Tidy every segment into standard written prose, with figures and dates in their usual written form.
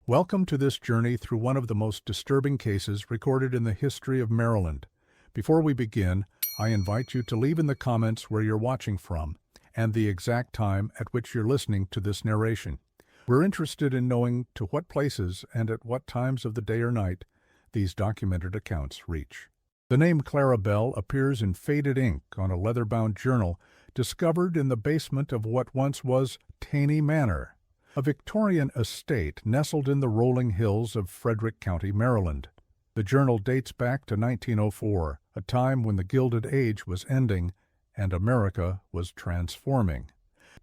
Welcome to this journey through one of the most disturbing cases recorded in the history of Maryland. Before we begin, I invite you to leave in the comments where you're watching from and the exact time at which you're listening to this narration. We're interested in knowing to what places and at what times of the day or night these documented accounts reach. The name Clara Bell appears in faded ink on a leather-bound journal discovered in the basement of what once was Taney Manor, a Victorian estate nestled in the rolling hills of Frederick County, Maryland. The journal dates back to 1904, a time when the Gilded Age was ending and America was transforming.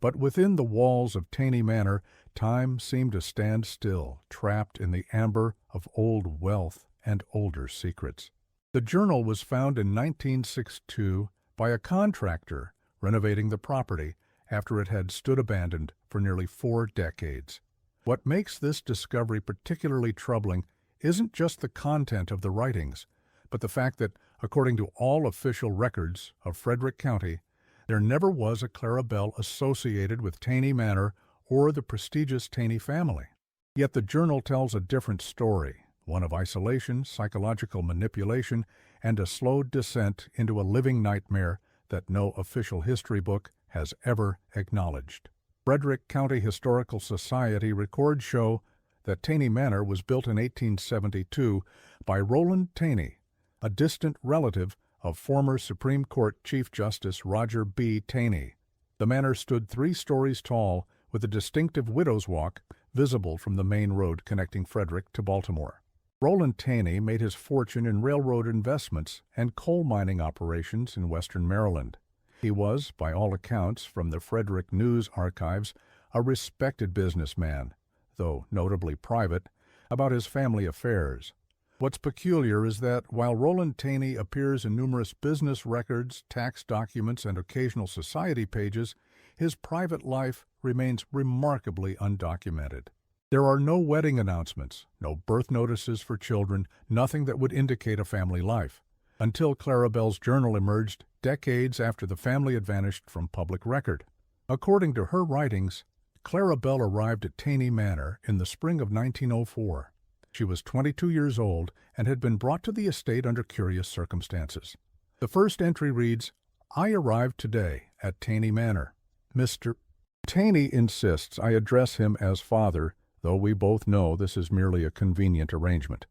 But within the walls of Taney Manor, time seemed to stand still, trapped in the amber of old wealth and older secrets. The journal was found in 1962 by a contractor renovating the property after it had stood abandoned for nearly 4 decades. What makes this discovery particularly troubling isn't just the content of the writings, but the fact that, according to all official records of Frederick County, there never was a Clara Bell associated with Taney Manor or the prestigious Taney family. Yet the journal tells a different story, one of isolation, psychological manipulation, and a slow descent into a living nightmare that no official history book has ever acknowledged. Frederick County Historical Society records show that Taney Manor was built in 1872 by Roland Taney, a distant relative of former Supreme Court Chief Justice Roger B. Taney. The manor stood 3 stories tall with a distinctive widow's walk visible from the main road connecting Frederick to Baltimore. Roland Taney made his fortune in railroad investments and coal mining operations in western Maryland. He was, by all accounts from the Frederick News archives, a respected businessman, though notably private, about his family affairs. What's peculiar is that while Roland Taney appears in numerous business records, tax documents, and occasional society pages, his private life remains remarkably undocumented. There are no wedding announcements, no birth notices for children, nothing that would indicate a family life, until Clara Bell's journal emerged decades after the family had vanished from public record. According to her writings, Clara Bell arrived at Taney Manor in the spring of 1904. She was 22 years old and had been brought to the estate under curious circumstances. The first entry reads, "I arrived today at Taney Manor. Mr. Taney insists I address him as father, though we both know this is merely a convenient arrangement.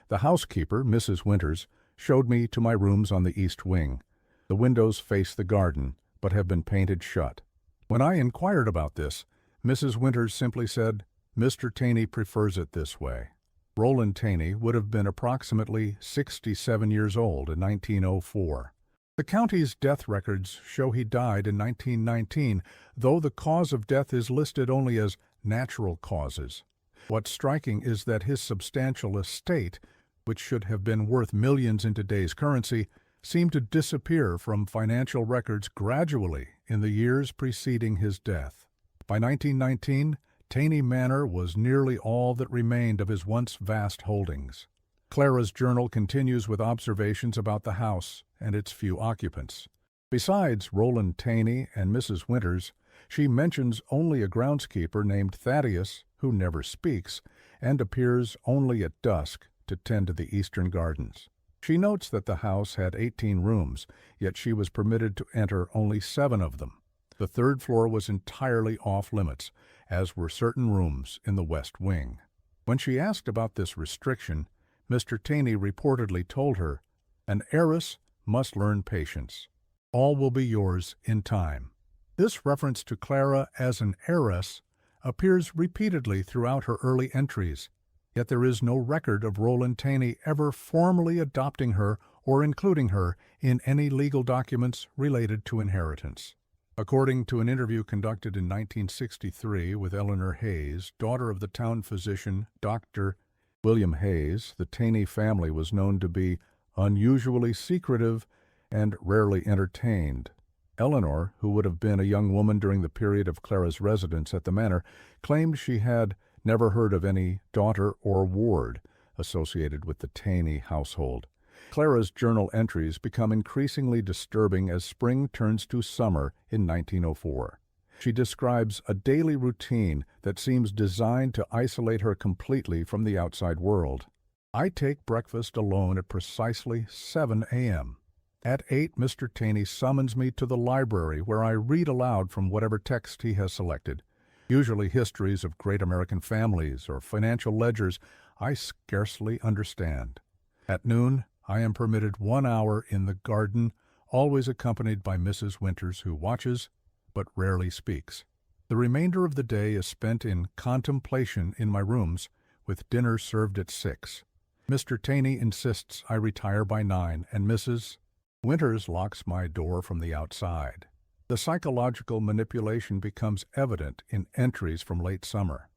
The housekeeper, Mrs. Winters, showed me to my rooms on the east wing. The windows face the garden, but have been painted shut. When I inquired about this, Mrs. Winters simply said, 'Mr. Taney prefers it this way.'" Roland Taney would have been approximately 67 years old in 1904. The county's death records show he died in 1919, though the cause of death is listed only as natural causes. What's striking is that his substantial estate, which should have been worth millions in today's currency, seemed to disappear from financial records gradually in the years preceding his death. By 1919, Taney Manor was nearly all that remained of his once vast holdings. Clara's journal continues with observations about the house and its few occupants. Besides Roland Taney and Mrs. Winters, she mentions only a groundskeeper named Thaddeus, who never speaks, and appears only at dusk to tend to the eastern gardens. She notes that the house had 18 rooms, yet she was permitted to enter only 7 of them. The 3rd floor was entirely off-limits, as were certain rooms in the west wing. When she asked about this restriction, Mr. Taney reportedly told her, "An heiress must learn patience. All will be yours in time." This reference to Clara as an heiress appears repeatedly throughout her early entries, yet there is no record of Roland Taney ever formally adopting her or including her in any legal documents related to inheritance. According to an interview conducted in 1963 with Eleanor Hayes, daughter of the town physician Dr. William Hayes, the Taney family was known to be unusually secretive and rarely entertained. Eleanor, who would have been a young woman during the period of Clara's residence at the manor, claimed she had never heard of any daughter or ward associated with the Taney household. Clara's journal entries become increasingly disturbing as spring turns to summer in 1904. She describes a daily routine that seems designed to isolate her completely from the outside world. I take breakfast alone at precisely 7 a.m. At 8, Mr. Taney summons me to the library where I read aloud from whatever text he has selected, usually histories of great American families or financial ledgers I scarcely understand. At noon, I am permitted 1 hour in the garden, always accompanied by Mrs. Winters, who watches but rarely speaks. The remainder of the day is spent in contemplation in my rooms, with dinner served at 6. Mr. Taney insists I retire by 9, and Mrs. Winters locks my door from the outside. The psychological manipulation becomes evident in entries from late summer.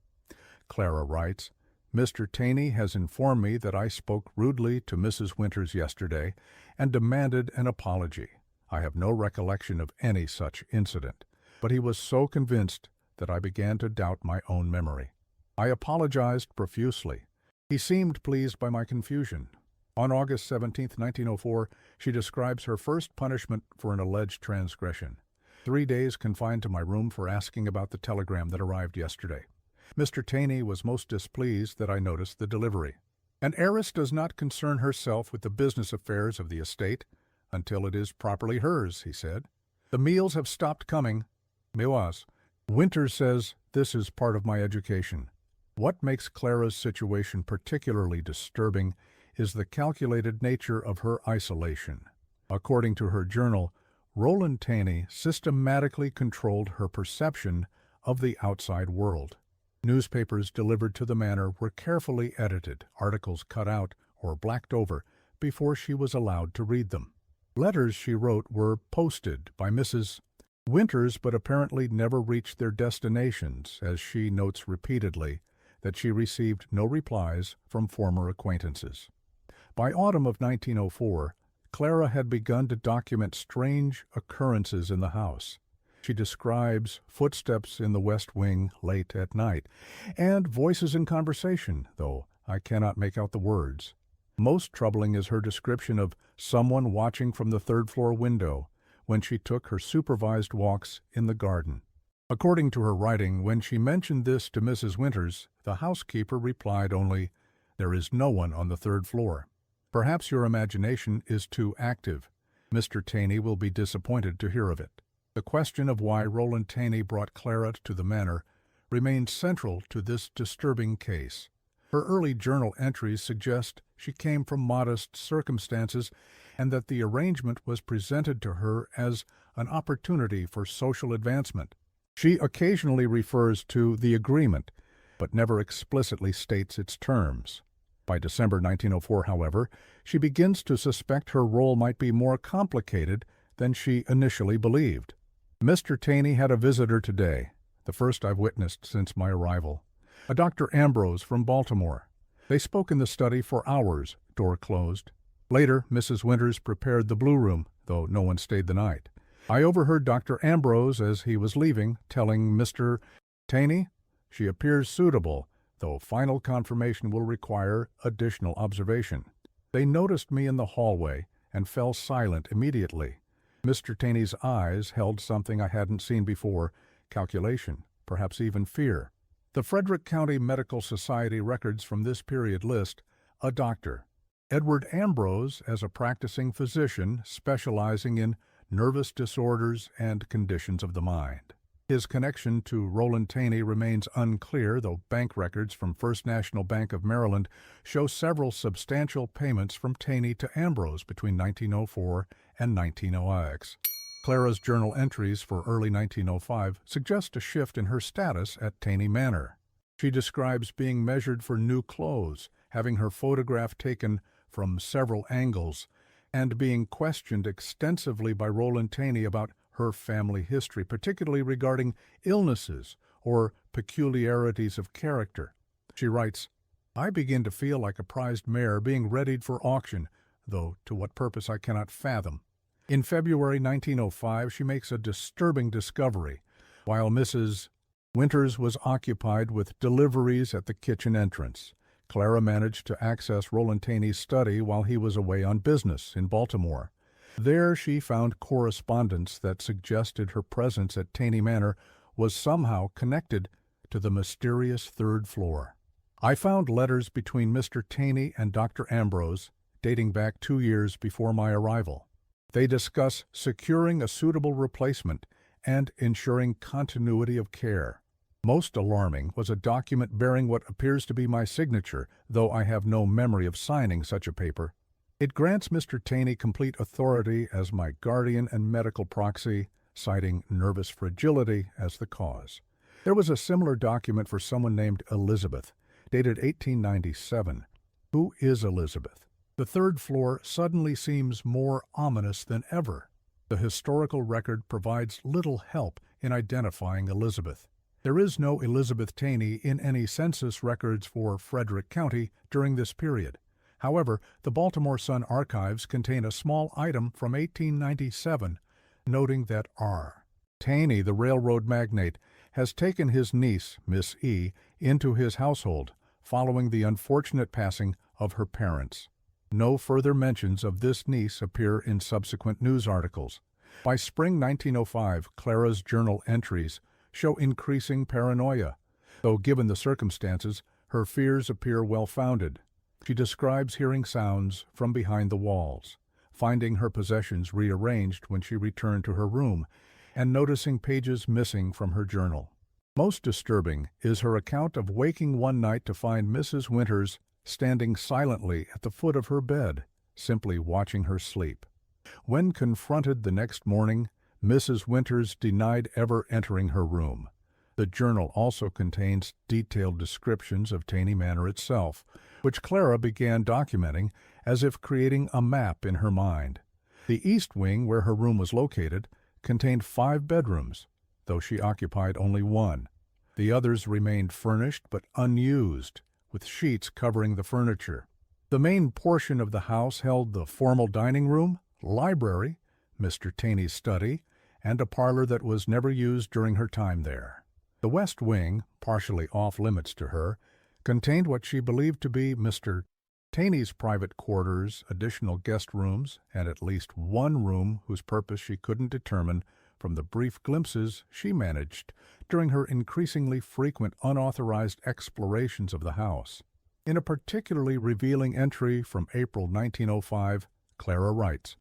Clara writes, Mr. Taney has informed me that I spoke rudely to Mrs. Winters yesterday and demanded an apology. I have no recollection of any such incident, but he was so convinced that I began to doubt my own memory. I apologized profusely. He seemed pleased by my confusion. On August 17, 1904, she describes her first punishment for an alleged transgression. 3 days confined to my room for asking about the telegram that arrived yesterday. Mr. Taney was most displeased that I noticed the delivery. An heiress does not concern herself with the business affairs of the estate until it is properly hers, he said. The meals have stopped coming. Mewas. Winters says this is part of my education. What makes Clara's situation particularly disturbing is the calculated nature of her isolation. According to her journal, Roland Taney systematically controlled her perception of the outside world. Newspapers delivered to the manor were carefully edited, articles cut out or blacked over before she was allowed to read them. Letters she wrote were posted by Mrs. Winters but apparently never reached their destinations, as she notes repeatedly that she received no replies from former acquaintances. By autumn of 1904, Clara had begun to document strange occurrences in the house. She describes footsteps in the west wing late at night, and voices in conversation, though I cannot make out the words. Most troubling is her description of someone watching from the third-floor window when she took her supervised walks in the garden. According to her writing, when she mentioned this to Mrs. Winters, the housekeeper replied only, "There is no one on the third floor. Perhaps your imagination is too active. Mr. Taney will be disappointed to hear of it." The question of why Roland Taney brought Clara to the manor remains central to this disturbing case. Her early journal entries suggest she came from modest circumstances and that the arrangement was presented to her as an opportunity for social advancement. She occasionally refers to the agreement, but never explicitly states its terms. By December 1904, however, she begins to suspect her role might be more complicated than she initially believed. Mr. Taney had a visitor today, the first I've witnessed since my arrival, a Dr. Ambrose from Baltimore. They spoke in the study for hours, door closed. Later, Mrs. Winters prepared the blue room, though no one stayed the night. I overheard Dr. Ambrose, as he was leaving, telling Mr. Taney, "She appears suitable, though final confirmation will require additional observation." They noticed me in the hallway and fell silent immediately. Mr. Taney's eyes held something I hadn't seen before, calculation, perhaps even fear. The Frederick County Medical Society records from this period list a doctor, Edward Ambrose, as a practicing physician specializing in nervous disorders and conditions of the mind. His connection to Roland Taney remains unclear, though bank records from First National Bank of Maryland show several substantial payments from Taney to Ambrose between 1904 and 1906. Clara's journal entries for early 1905 suggest a shift in her status at Taney Manor. She describes being measured for new clothes, having her photograph taken from several angles, and being questioned extensively by Roland Taney about her family history, particularly regarding illnesses or peculiarities of character. She writes, "I begin to feel like a prized mare being readied for auction, though to what purpose I cannot fathom." In February 1905, she makes a disturbing discovery. While Mrs. Winters was occupied with deliveries at the kitchen entrance, Clara managed to access Roland Taney's study while he was away on business in Baltimore. There she found correspondence that suggested her presence at Taney Manor was somehow connected to the mysterious third floor. I found letters between Mr. Taney and Dr. Ambrose dating back 2 years before my arrival. They discuss securing a suitable replacement and ensuring continuity of care. Most alarming was a document bearing what appears to be my signature, though I have no memory of signing such a paper. It grants Mr. Taney complete authority as my guardian and medical proxy, citing nervous fragility as the cause. There was a similar document for someone named Elizabeth, dated 1897. Who is Elizabeth? The third floor suddenly seems more ominous than ever. The historical record provides little help in identifying Elizabeth. There is no Elizabeth Taney in any census records for Frederick County during this period. However, the Baltimore Sun archives contain a small item from 1897 noting that R. Taney, the railroad magnate, has taken his niece, Miss E., into his household following the unfortunate passing of her parents. No further mentions of this niece appear in subsequent news articles. By spring 1905, Clara's journal entries show increasing paranoia, though given the circumstances, her fears appear well-founded. She describes hearing sounds from behind the walls, finding her possessions rearranged when she returned to her room, and noticing pages missing from her journal. Most disturbing is her account of waking one night to find Mrs. Winters standing silently at the foot of her bed, simply watching her sleep. When confronted the next morning, Mrs. Winters denied ever entering her room. The journal also contains detailed descriptions of Taney Manor itself, which Clara began documenting as if creating a map in her mind. The east wing, where her room was located, contained 5 bedrooms, though she occupied only 1. The others remained furnished but unused, with sheets covering the furniture. The main portion of the house held the formal dining room, library, Mr. Taney's study, and a parlor that was never used during her time there. The west wing, partially off-limits to her, contained what she believed to be Mr. Taney's private quarters, additional guest rooms, and at least one room whose purpose she couldn't determine from the brief glimpses she managed during her increasingly frequent unauthorized explorations of the house. In a particularly revealing entry from April 1905, Clara writes,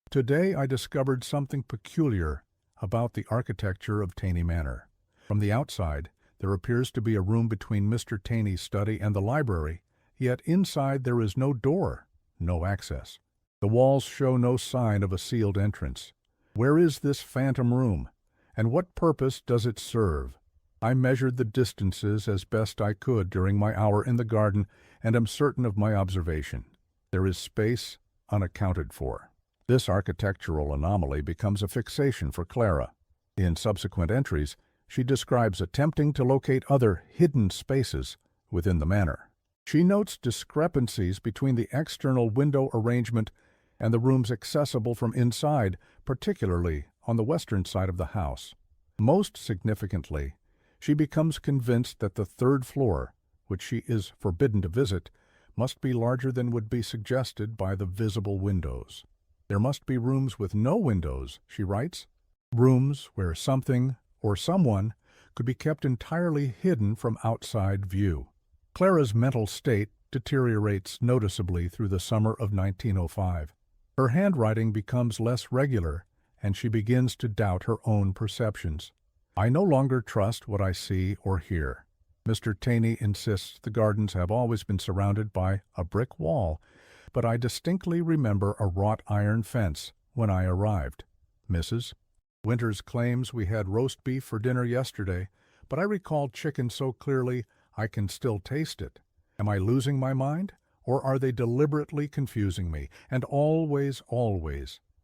"Today I discovered something peculiar about the architecture of Taney Manor. From the outside, there appears to be a room between Mr. Taney's study and the library, yet inside there is no door, no access. The walls show no sign of a sealed entrance. Where is this phantom room, and what purpose does it serve? I measured the distances as best I could during my hour in the garden and am certain of my observation. There is space unaccounted for." This architectural anomaly becomes a fixation for Clara. In subsequent entries, she describes attempting to locate other hidden spaces within the manor. She notes discrepancies between the external window arrangement and the rooms accessible from inside, particularly on the western side of the house. Most significantly, she becomes convinced that the third floor, which she is forbidden to visit, must be larger than would be suggested by the visible windows. There must be rooms with no windows, she writes, rooms where something or someone could be kept entirely hidden from outside view. Clara's mental state deteriorates noticeably through the summer of 1905. Her handwriting becomes less regular, and she begins to doubt her own perceptions. "I no longer trust what I see or hear. Mr. Taney insists the gardens have always been surrounded by a brick wall, but I distinctly remember a wrought iron fence when I arrived. Mrs. Winters claims we had roast beef for dinner yesterday, but I recall chicken so clearly I can still taste it. Am I losing my mind, or are they deliberately confusing me? And always,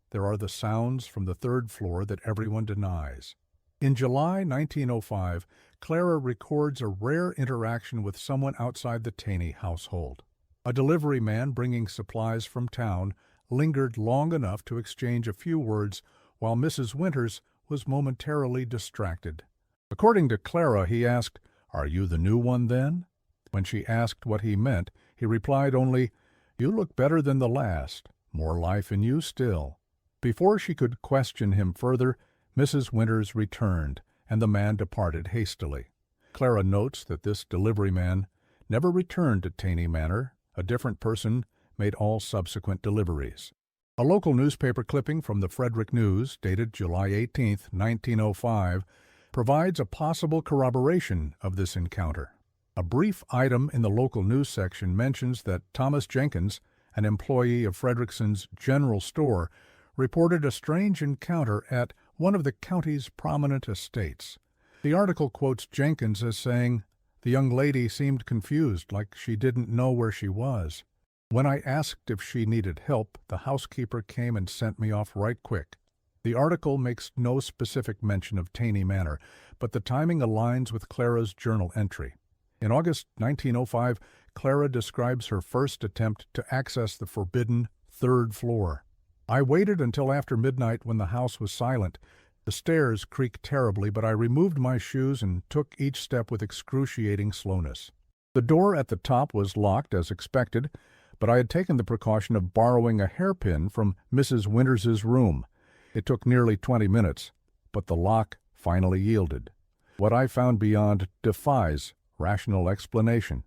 there are the sounds from the third floor that everyone denies." In July 1905, Clara records a rare interaction with someone outside the Taney household. A delivery man bringing supplies from town lingered long enough to exchange a few words while Mrs. Winters was momentarily distracted. According to Clara, he asked, "Are you the new one, then?" When she asked what he meant, he replied only, "You look better than the last. More life in you still." Before she could question him further, Mrs. Winters returned and the man departed hastily. Clara notes that this delivery man never returned to Taney Manor. A different person made all subsequent deliveries. A local newspaper clipping from the Frederick News, dated July 18, 1905, provides a possible corroboration of this encounter. A brief item in the local news section mentions that Thomas Jenkins, an employee of Frederickson's general store, reported a strange encounter at one of the county's prominent estates. The article quotes Jenkins as saying, "The young lady seemed confused, like she didn't know where she was. When I asked if she needed help, the housekeeper came and sent me off right quick." The article makes no specific mention of Taney Manor, but the timing aligns with Clara's journal entry. In August 1905, Clara describes her first attempt to access the forbidden third floor. "I waited until after midnight when the house was silent. The stairs creaked terribly, but I removed my shoes and took each step with excruciating slowness. The door at the top was locked as expected, but I had taken the precaution of borrowing a hairpin from Mrs. Winters's room. It took nearly 20 minutes, but the lock finally yielded. What I found beyond defies rational explanation."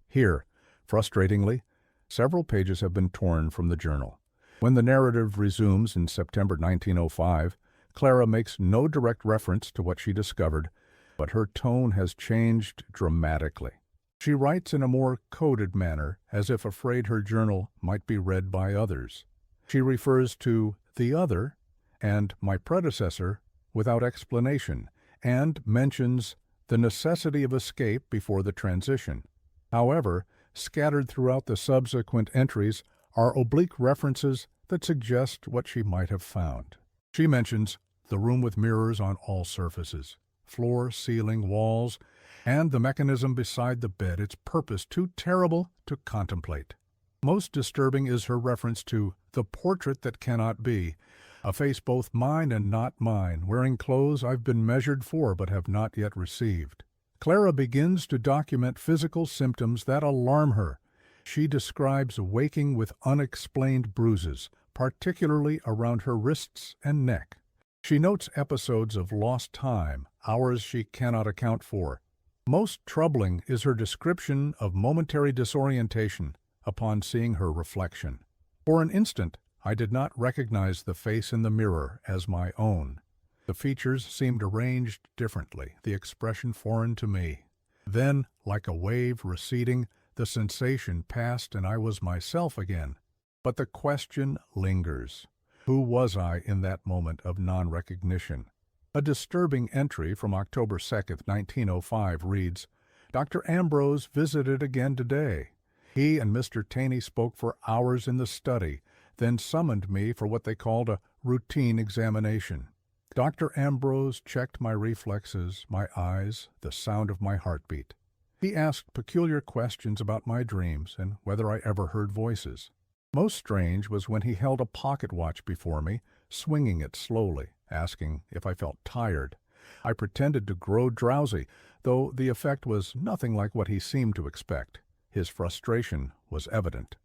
Here, frustratingly, several pages have been torn from the journal. When the narrative resumes in September 1905, Clara makes no direct reference to what she discovered, but her tone has changed dramatically. She writes in a more coded manner, as if afraid her journal might be read by others. She refers to the other and my predecessor without explanation, and mentions the necessity of escape before the transition. However, scattered throughout the subsequent entries are oblique references that suggest what she might have found. She mentions the room with mirrors on all surfaces, floor, ceiling, walls, and the mechanism beside the bed, its purpose too terrible to contemplate. Most disturbing is her reference to the portrait that cannot be, a face both mine and not mine, wearing clothes I've been measured for but have not yet received. Clara begins to document physical symptoms that alarm her. She describes waking with unexplained bruises, particularly around her wrists and neck. She notes episodes of lost time, hours she cannot account for. Most troubling is her description of momentary disorientation upon seeing her reflection. "For an instant, I did not recognize the face in the mirror as my own. The features seemed arranged differently, the expression foreign to me. Then, like a wave receding, the sensation passed and I was myself again. But the question lingers. Who was I in that moment of non-recognition?" A disturbing entry from October 2, 1905 reads, "Dr. Ambrose visited again today. He and Mr. Taney spoke for hours in the study, then summoned me for what they called a routine examination. Dr. Ambrose checked my reflexes, my eyes, the sound of my heartbeat. He asked peculiar questions about my dreams and whether I ever heard voices. Most strange was when he held a pocket watch before me, swinging it slowly, asking if I felt tired. I pretended to grow drowsy, though the effect was nothing like what he seemed to expect. His frustration was evident.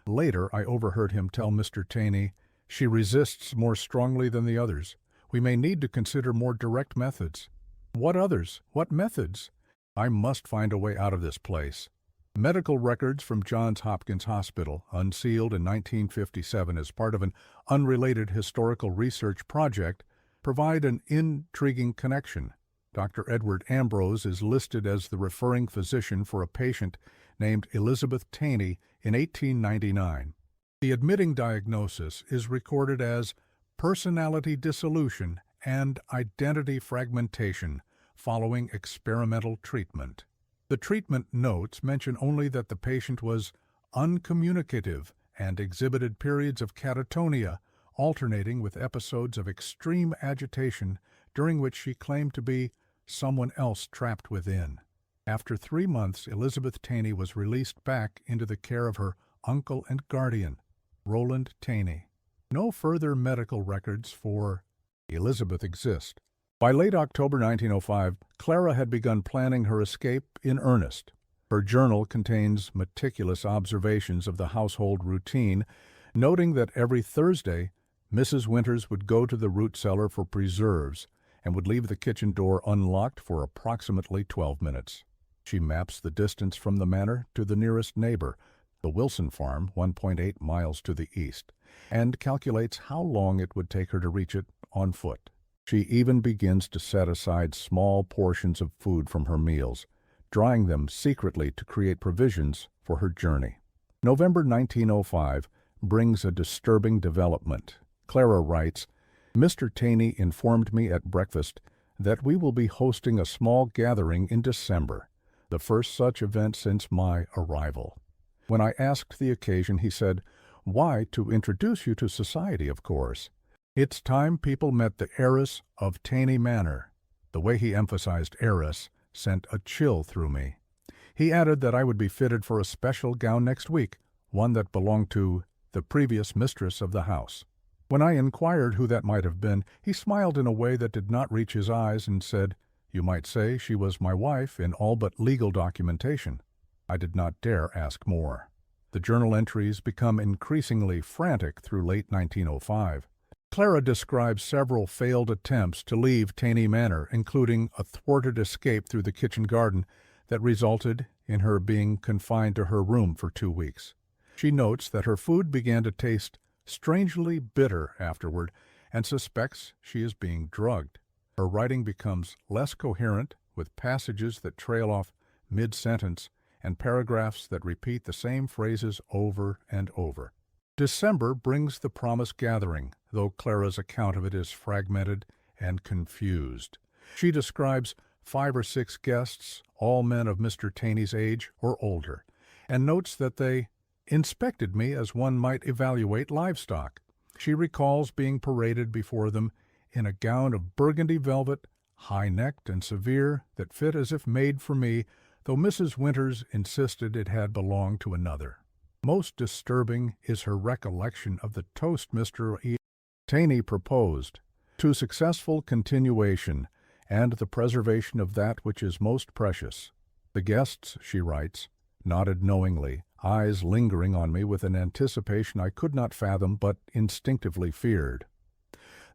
Later, I overheard him tell Mr. Taney, 'She resists more strongly than the others. We may need to consider more direct methods.' 'What others? What methods?' I must find a way out of this place." Medical records from Johns Hopkins Hospital, unsealed in 1957 as part of an unrelated historical research project, provide an intriguing connection. Dr. Edward Ambrose is listed as the referring physician for a patient named Elizabeth Taney in 1899. The admitting diagnosis is recorded as personality dissolution and identity fragmentation following experimental treatment. The treatment notes mention only that the patient was uncommunicative and exhibited periods of catatonia, alternating with episodes of extreme agitation during which she claimed to be someone else trapped within. After 3 months, Elizabeth Taney was released back into the care of her uncle and guardian, Roland Taney. No further medical records for Elizabeth exist. By late October 1905, Clara had begun planning her escape in earnest. Her journal contains meticulous observations of the household routine, noting that every Thursday, Mrs. Winters would go to the root cellar for preserves, and would leave the kitchen door unlocked for approximately 12 minutes. She maps the distance from the manor to the nearest neighbor, the Wilson farm, 1.8 miles to the east, and calculates how long it would take her to reach it on foot. She even begins to set aside small portions of food from her meals, drying them secretly to create provisions for her journey. November 1905 brings a disturbing development. Clara writes, "Mr. Taney informed me at breakfast that we will be hosting a small gathering in December, the first such event since my arrival. When I asked the occasion, he said, 'Why, to introduce you to society, of course. It's time people met the heiress of Taney Manor.'" The way he emphasized heiress sent a chill through me. He added that I would be fitted for a special gown next week, one that belonged to the previous mistress of the house. When I inquired who that might have been, he smiled in a way that did not reach his eyes and said, "You might say she was my wife in all but legal documentation." I did not dare ask more. The journal entries become increasingly frantic through late 1905. Clara describes several failed attempts to leave Taney Manor, including a thwarted escape through the kitchen garden that resulted in her being confined to her room for 2 weeks. She notes that her food began to taste strangely bitter afterward and suspects she is being drugged. Her writing becomes less coherent, with passages that trail off mid-sentence and paragraphs that repeat the same phrases over and over. December brings the promised gathering, though Clara's account of it is fragmented and confused. She describes 5 or 6 guests, all men of Mr. Taney's age or older, and notes that they inspected me as one might evaluate livestock. She recalls being paraded before them in a gown of burgundy velvet, high-necked and severe, that fit as if made for me, though Mrs. Winters insisted it had belonged to another. Most disturbing is her recollection of the toast Mr. Taney proposed, to successful continuation and the preservation of that which is most precious. The guests, she writes, nodded knowingly, eyes lingering on me with an anticipation I could not fathom but instinctively feared.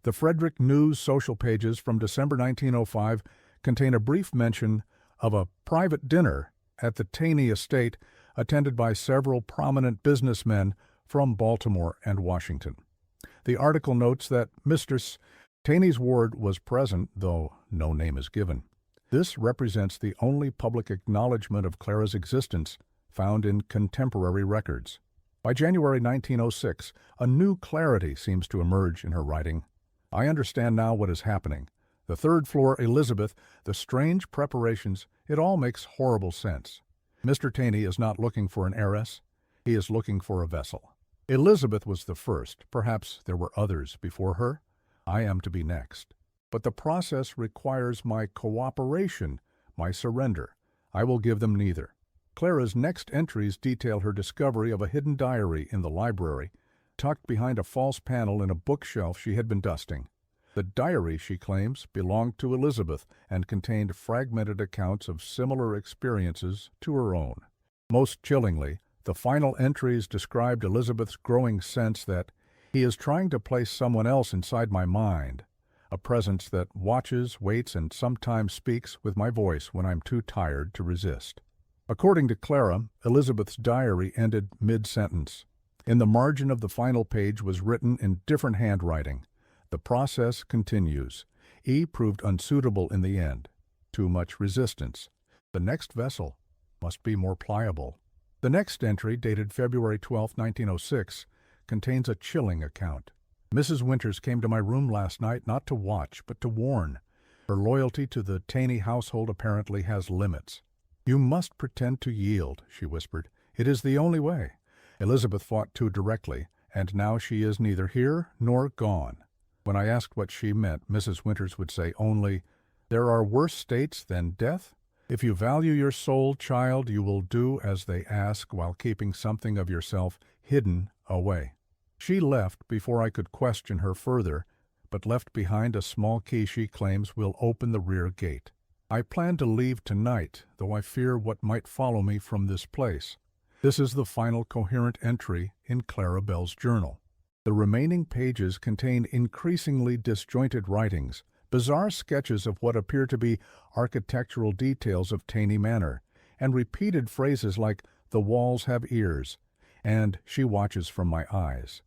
The Frederick News social pages from December 1905 contain a brief mention of a private dinner at the Taney estate attended by several prominent businessmen from Baltimore and Washington. The article notes that Mistress Taney's ward was present, though no name is given. This represents the only public acknowledgement of Clara's existence found in contemporary records. By January 1906, a new clarity seems to emerge in her writing. I understand now what is happening. The third floor Elizabeth, the strange preparations, it all makes horrible sense. Mr. Taney is not looking for an heiress. He is looking for a vessel. Elizabeth was the first. Perhaps there were others before her. I am to be next. But the process requires my cooperation, my surrender. I will give them neither. Clara's next entries detail her discovery of a hidden diary in the library, tucked behind a false panel in a bookshelf she had been dusting. The diary, she claims, belonged to Elizabeth and contained fragmented accounts of similar experiences to her own. Most chillingly, the final entries described Elizabeth's growing sense that he is trying to place someone else inside my mind, a presence that watches, waits, and sometimes speaks with my voice when I'm too tired to resist. According to Clara, Elizabeth's diary ended mid-sentence. In the margin of the final page was written in different handwriting, "The process continues. E proved unsuitable in the end. Too much resistance. The next vessel must be more pliable." The next entry, dated February 12, 1906, contains a chilling account. "Mrs. Winters came to my room last night not to watch, but to warn. Her loyalty to the Taney household apparently has limits. 'You must pretend to yield,' she whispered. 'It is the only way.' Elizabeth fought too directly, and now she is neither here nor gone." When I asked what she meant, Mrs. Winters would say only, "There are worse states than death. If you value your soul, child, you will do as they ask while keeping something of yourself hidden away." She left before I could question her further, but left behind a small key she claims will open the rear gate. I plan to leave tonight, though I fear what might follow me from this place. This is the final coherent entry in Clara Bell's journal. The remaining pages contain increasingly disjointed writings, bizarre sketches of what appear to be architectural details of Taney Manor, and repeated phrases like, "The walls have ears," and "She watches from my eyes."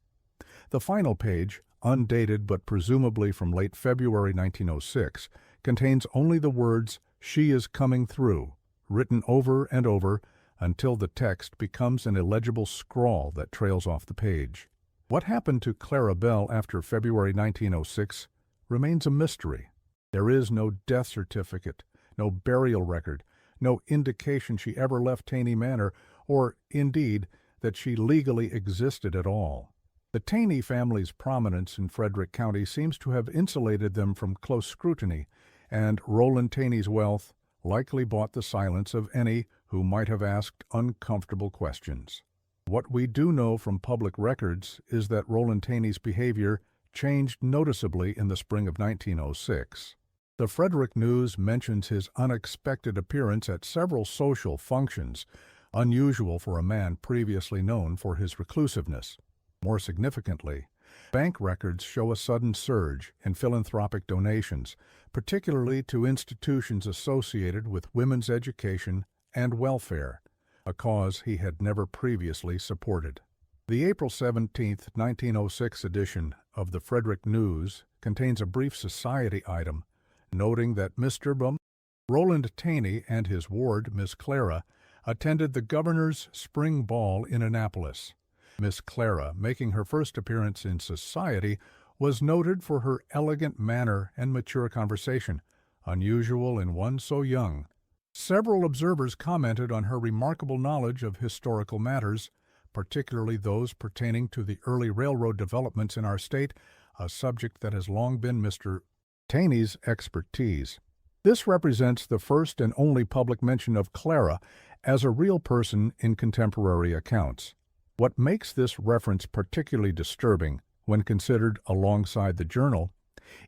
The final page, undated but presumably from late February 1906, contains only the words, "She is coming through," written over and over until the text becomes an illegible scrawl that trails off the page. What happened to Clara Bell after February 1906 remains a mystery. There is no death certificate, no burial record, no indication she ever left Taney Manor, or, indeed, that she legally existed at all. The Taney family's prominence in Frederick County seems to have insulated them from close scrutiny, and Roland Taney's wealth likely bought the silence of any who might have asked uncomfortable questions. What we do know from public records is that Roland Taney's behavior changed noticeably in the spring of 1906. The Frederick News mentions his unexpected appearance at several social functions, unusual for a man previously known for his reclusiveness. More significantly, bank records show a sudden surge in philanthropic donations, particularly to institutions associated with women's education and welfare, a cause he had never previously supported. The April 17, 1906 edition of the Frederick News contains a brief society item noting that Mr. Roland Taney and his ward, Miss Clara, attended the governor's spring ball in Annapolis. Miss Clara, making her first appearance in society, was noted for her elegant manner and mature conversation, unusual in one so young. Several observers commented on her remarkable knowledge of historical matters, particularly those pertaining to the early railroad developments in our state, a subject that has long been Mr. Taney's expertise. This represents the first and only public mention of Clara as a real person in contemporary accounts. What makes this reference particularly disturbing, when considered alongside the journal,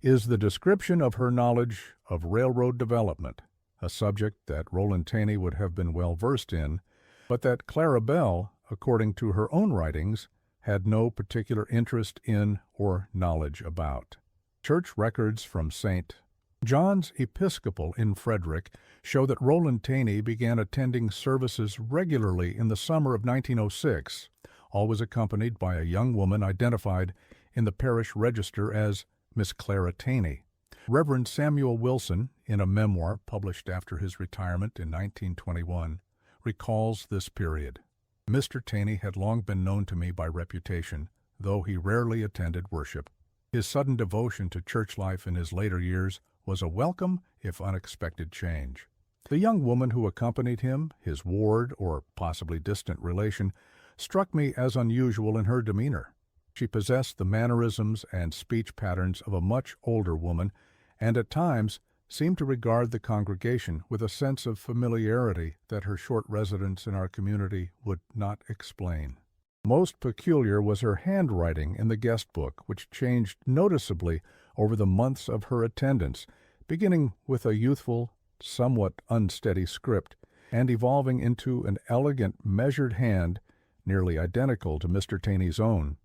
is the description of her knowledge of railroad development, a subject that Roland Taney would have been well versed in, but that Clara Bell, according to her own writings, had no particular interest in or knowledge about. Church records from St. John's Episcopal in Frederick show that Roland Taney began attending services regularly in the summer of 1906, always accompanied by a young woman identified in the parish register as Miss Clara Taney. Reverend Samuel Wilson, in a memoir published after his retirement in 1921, recalls this period. Mr. Taney had long been known to me by reputation, though he rarely attended worship. His sudden devotion to church life in his later years was a welcome, if unexpected, change. The young woman who accompanied him, his ward or possibly distant relation, struck me as unusual in her demeanor. She possessed the mannerisms and speech patterns of a much older woman, and at times seemed to regard the congregation with a sense of familiarity that her short residence in our community would not explain. Most peculiar was her handwriting in the guest book, which changed noticeably over the months of her attendance, beginning with a youthful, somewhat unsteady script, and evolving into an elegant, measured hand nearly identical to Mr. Taney's own.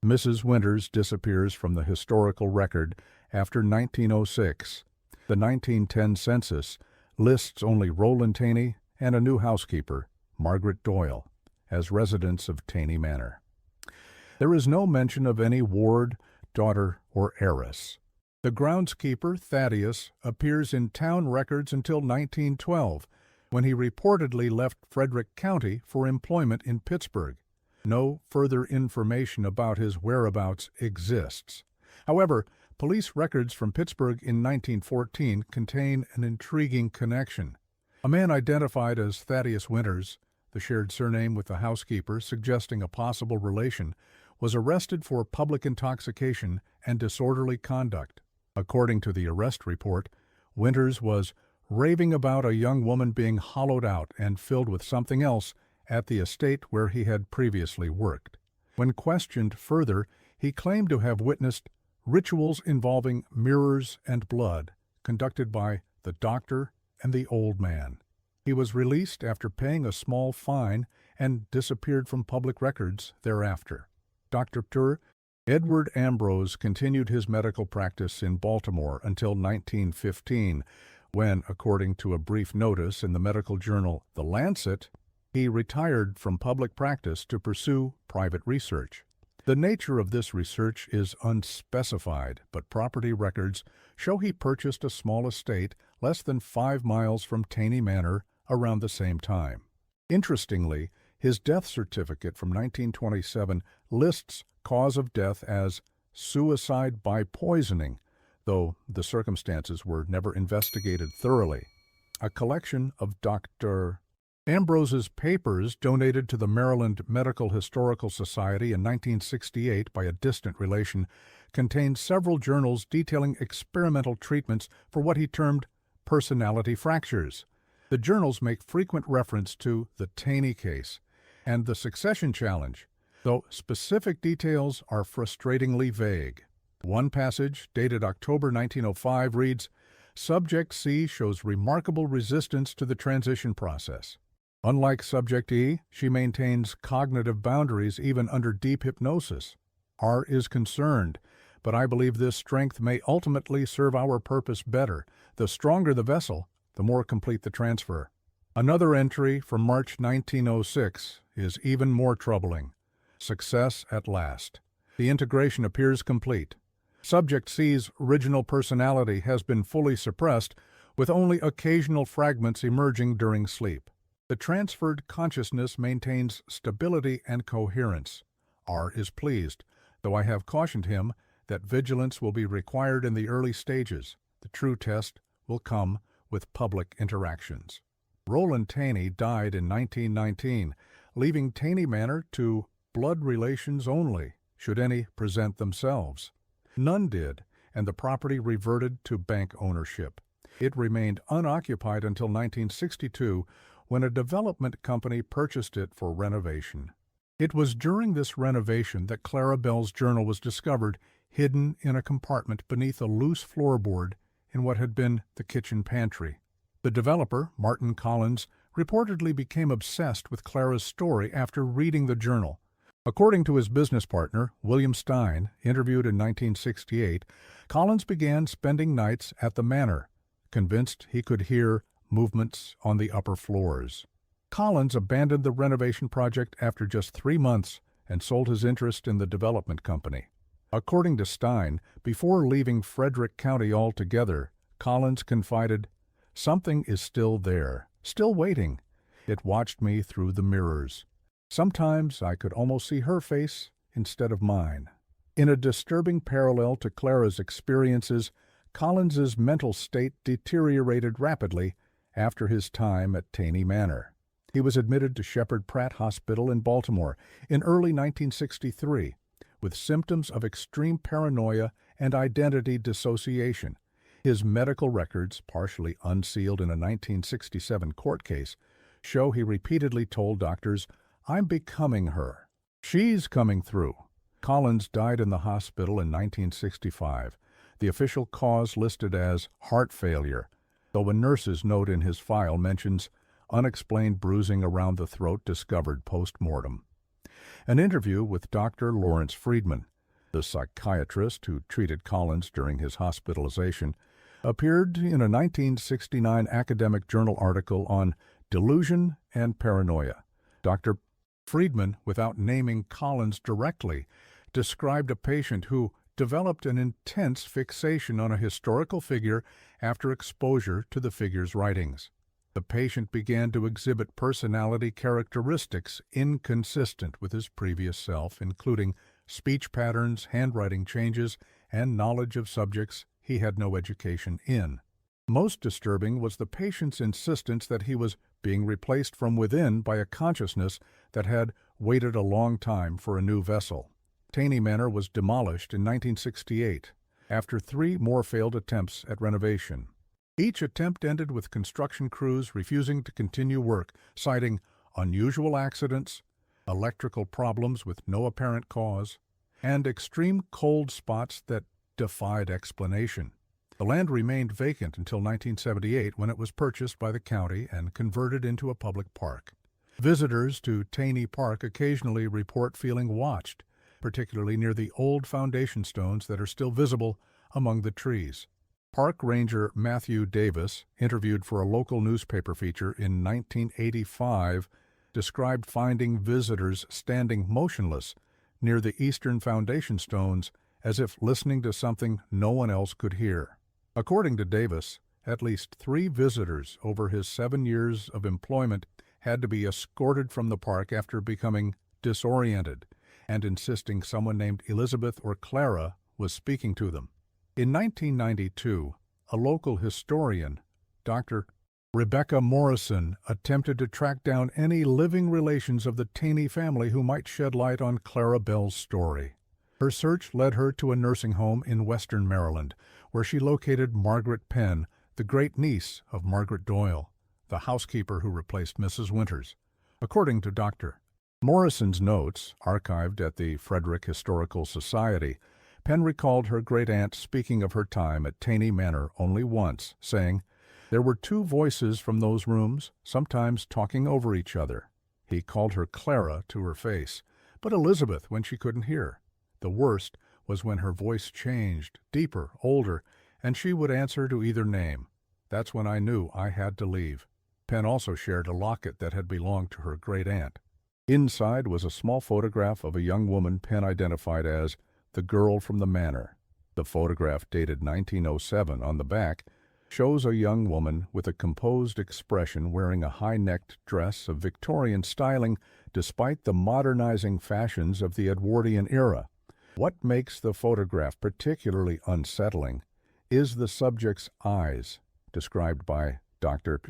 Mrs. Winters disappears from the historical record after 1906. The 1910 census lists only Roland Taney and a new housekeeper, Margaret Doyle, as residents of Taney Manor. There is no mention of any ward, daughter, or heiress. The groundskeeper, Thaddeus, appears in town records until 1912, when he reportedly left Frederick County for employment in Pittsburgh. No further information about his whereabouts exists. However, police records from Pittsburgh in 1914 contain an intriguing connection. A man identified as Thaddeus Winters, the shared surname with the housekeeper suggesting a possible relation, was arrested for public intoxication and disorderly conduct. According to the arrest report, Winters was raving about a young woman being hollowed out and filled with something else at the estate where he had previously worked. When questioned further, he claimed to have witnessed rituals involving mirrors and blood conducted by the doctor and the old man. He was released after paying a small fine and disappeared from public records thereafter. Dr. Edward Ambrose continued his medical practice in Baltimore until 1915, when, according to a brief notice in the medical journal The Lancet, he retired from public practice to pursue private research. The nature of this research is unspecified, but property records show he purchased a small estate less than 5 miles from Taney Manor around the same time. Interestingly, his death certificate from 1927 lists cause of death as suicide by poisoning, though the circumstances were never investigated thoroughly. A collection of Dr. Ambrose's papers, donated to the Maryland Medical Historical Society in 1968 by a distant relation, contains several journals detailing experimental treatments for what he termed personality fractures. The journals make frequent reference to the Taney case and the succession challenge, though specific details are frustratingly vague. One passage, dated October 1905, reads, "Subject C shows remarkable resistance to the transition process. Unlike Subject E, she maintains cognitive boundaries even under deep hypnosis. R is concerned, but I believe this strength may ultimately serve our purpose better. The stronger the vessel, the more complete the transfer." Another entry from March 1906 is even more troubling. "Success at last. The integration appears complete. Subject C's original personality has been fully suppressed, with only occasional fragments emerging during sleep. The transferred consciousness maintains stability and coherence. R is pleased, though I have cautioned him that vigilance will be required in the early stages. The true test will come with public interactions." Roland Taney died in 1919, leaving Taney Manor to blood relations only, should any present themselves. None did, and the property reverted to bank ownership. It remained unoccupied until 1962, when a development company purchased it for renovation. It was during this renovation that Clara Bell's journal was discovered hidden in a compartment beneath a loose floorboard in what had been the kitchen pantry. The developer, Martin Collins, reportedly became obsessed with Clara's story after reading the journal. According to his business partner, William Stein, interviewed in 1968, Collins began spending nights at the manor, convinced he could hear movements on the upper floors. Collins abandoned the renovation project after just 3 months and sold his interest in the development company. According to Stein, before leaving Frederick County altogether, Collins confided, "Something is still there, still waiting. It watched me through the mirrors. Sometimes I could almost see her face instead of mine." In a disturbing parallel to Clara's experiences, Collins's mental state deteriorated rapidly after his time at Taney Manor. He was admitted to Shepherd Pratt Hospital in Baltimore in early 1963 with symptoms of extreme paranoia and identity dissociation. His medical records, partially unsealed in a 1967 court case, show he repeatedly told doctors, "I'm becoming her. She's coming through." Collins died in the hospital in 1965, the official cause listed as heart failure, though a nurse's note in his file mentions unexplained bruising around the throat discovered post-mortem. An interview with Dr. Lawrence Friedman, the psychiatrist who treated Collins during his hospitalization, appeared in a 1969 academic journal article on delusion and paranoia. Dr. Friedman, without naming Collins directly, described a patient who developed an intense fixation on a historical figure after exposure to the figure's writings. The patient began to exhibit personality characteristics inconsistent with his previous self, including speech patterns, handwriting changes, and knowledge of subjects he had no education in. Most disturbing was the patient's insistence that he was being replaced from within by a consciousness that had waited a long time for a new vessel. Taney Manor was demolished in 1968 after 3 more failed attempts at renovation. Each attempt ended with construction crews refusing to continue work, citing unusual accidents, electrical problems with no apparent cause, and extreme cold spots that defied explanation. The land remained vacant until 1978, when it was purchased by the county and converted into a public park. Visitors to Taney Park occasionally report feeling watched, particularly near the old foundation stones that are still visible among the trees. Park Ranger Matthew Davis, interviewed for a local newspaper feature in 1985, described finding visitors standing motionless near the eastern foundation stones as if listening to something no one else could hear. According to Davis, at least 3 visitors over his 7 years of employment had to be escorted from the park after becoming disoriented and insisting someone named Elizabeth or Clara was speaking to them. In 1992, a local historian, Dr. Rebecca Morrison, attempted to track down any living relations of the Taney family who might shed light on Clara Bell's story. Her search led her to a nursing home in western Maryland, where she located Margaret Penn, the great-niece of Margaret Doyle, the housekeeper who replaced Mrs. Winters. According to Dr. Morrison's notes, archived at the Frederick Historical Society, Penn recalled her great-aunt speaking of her time at Taney Manor only once, saying, "There were 2 voices from those rooms, sometimes talking over each other. He called her Clara to her face, but Elizabeth when she couldn't hear. The worst was when her voice changed, deeper, older, and she would answer to either name. That's when I knew I had to leave." Penn also shared a locket that had belonged to her great-aunt. Inside was a small photograph of a young woman Penn identified as the girl from the manor. The photograph, dated 1907 on the back, shows a young woman with a composed expression wearing a high-necked dress of Victorian styling despite the modernizing fashions of the Edwardian era. What makes the photograph particularly unsettling is the subject's eyes, described by Dr.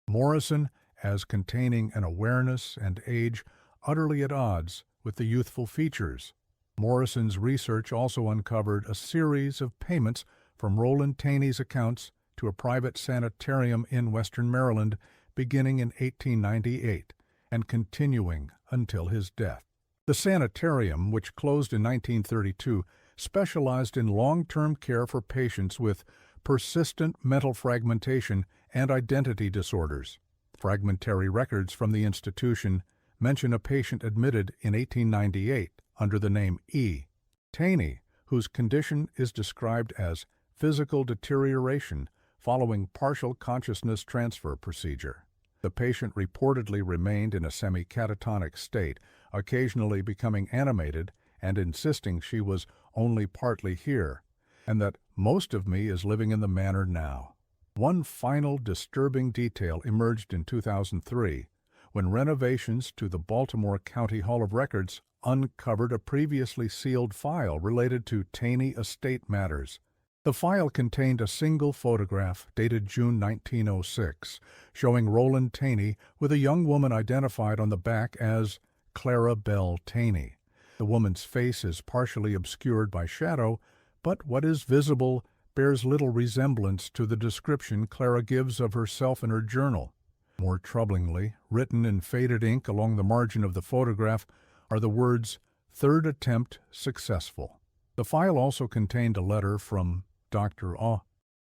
Morrison as containing an awareness and age utterly at odds with the youthful features. Morrison's research also uncovered a series of payments from Roland Taney's accounts to a private sanitarium in western Maryland beginning in 1898 and continuing until his death. The sanitarium, which closed in 1932, specialized in long-term care for patients with persistent mental fragmentation and identity disorders. Fragmentary records from the institution mention a patient admitted in 1898 under the name E. Taney, whose condition is described as physical deterioration following partial consciousness transfer procedure. The patient reportedly remained in a semi-catatonic state, occasionally becoming animated and insisting she was only partly here, and that most of me is living in the manor now. One final disturbing detail emerged in 2003, when renovations to the Baltimore County Hall of Records uncovered a previously sealed file related to Taney estate matters. The file contained a single photograph dated June 1906, showing Roland Taney with a young woman identified on the back as Clara Bell Taney. The woman's face is partially obscured by shadow, but what is visible bears little resemblance to the description Clara gives of herself in her journal. More troublingly, written in faded ink along the margin of the photograph, are the words, "Third attempt successful." The file also contained a letter from Dr.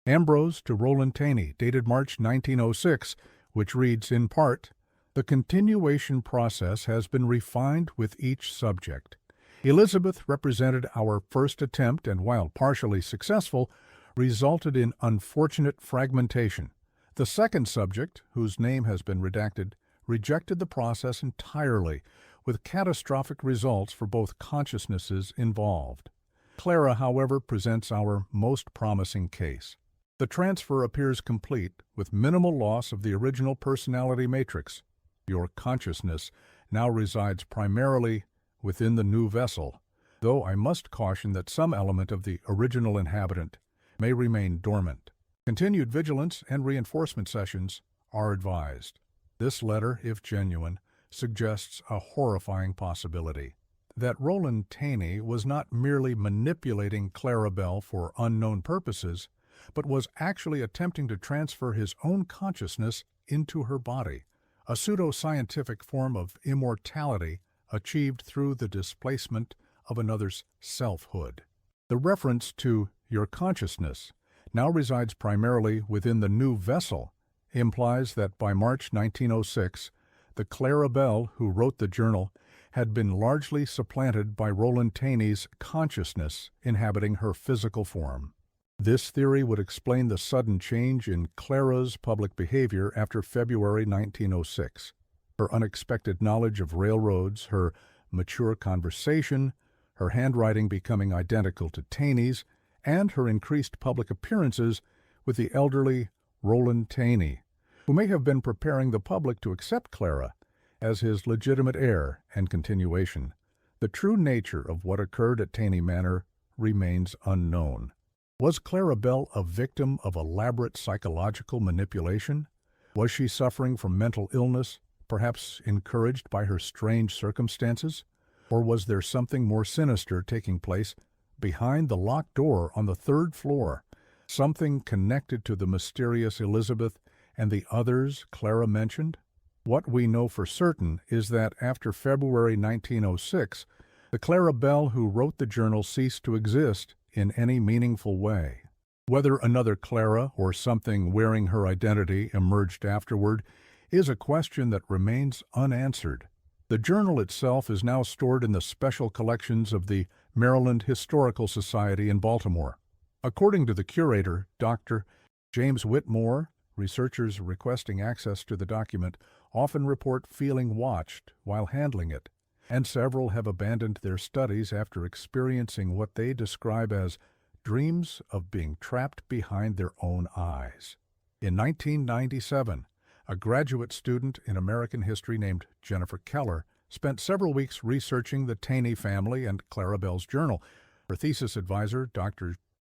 Ambrose to Roland Taney, dated March 1906, which reads in part, "The continuation process has been refined with each subject. Elizabeth represented our first attempt and, while partially successful, resulted in unfortunate fragmentation. The second subject, whose name has been redacted, rejected the process entirely, with catastrophic results for both consciousnesses involved. Clara, however, presents our most promising case. The transfer appears complete, with minimal loss of the original personality matrix. Your consciousness now resides primarily within the new vessel, though I must caution that some element of the original inhabitant may remain dormant. Continued vigilance and reinforcement sessions are advised." This letter, if genuine, suggests a horrifying possibility: that Roland Taney was not merely manipulating Clara Bell for unknown purposes, but was actually attempting to transfer his own consciousness into her body, a pseudo-scientific form of immortality achieved through the displacement of another's selfhood. The reference to "your consciousness" now resides primarily within the new vessel implies that by March 1906, the Clara Bell who wrote the journal had been largely supplanted by Roland Taney's consciousness inhabiting her physical form. This theory would explain the sudden change in Clara's public behavior after February 1906. Her unexpected knowledge of railroads, her mature conversation, her handwriting becoming identical to Taney's, and her increased public appearances with the elderly Roland Taney, who may have been preparing the public to accept Clara as his legitimate heir and continuation. The true nature of what occurred at Taney Manor remains unknown. Was Clara Bell a victim of elaborate psychological manipulation? Was she suffering from mental illness, perhaps encouraged by her strange circumstances? Or was there something more sinister taking place behind the locked door on the third floor, something connected to the mysterious Elizabeth and the others Clara mentioned? What we know for certain is that after February 1906, the Clara Bell who wrote the journal ceased to exist in any meaningful way. Whether another Clara or something wearing her identity emerged afterward is a question that remains unanswered. The journal itself is now stored in the special collections of the Maryland Historical Society in Baltimore. According to the curator, Dr. James Whitmore, researchers requesting access to the document often report feeling watched while handling it, and several have abandoned their studies after experiencing what they describe as dreams of being trapped behind their own eyes. In 1997, a graduate student in American history named Jennifer Keller spent several weeks researching the Taney family and Clara Bell's journal. Her thesis advisor, Dr.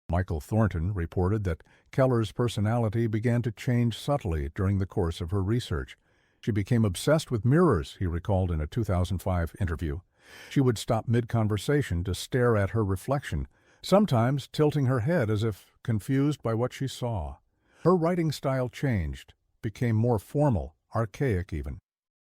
Michael Thornton, reported that Keller's personality began to change subtly during the course of her research. She became obsessed with mirrors, he recalled in a 2005 interview. She would stop mid-conversation to stare at her reflection, sometimes tilting her head as if confused by what she saw. Her writing style changed, became more formal, archaic even,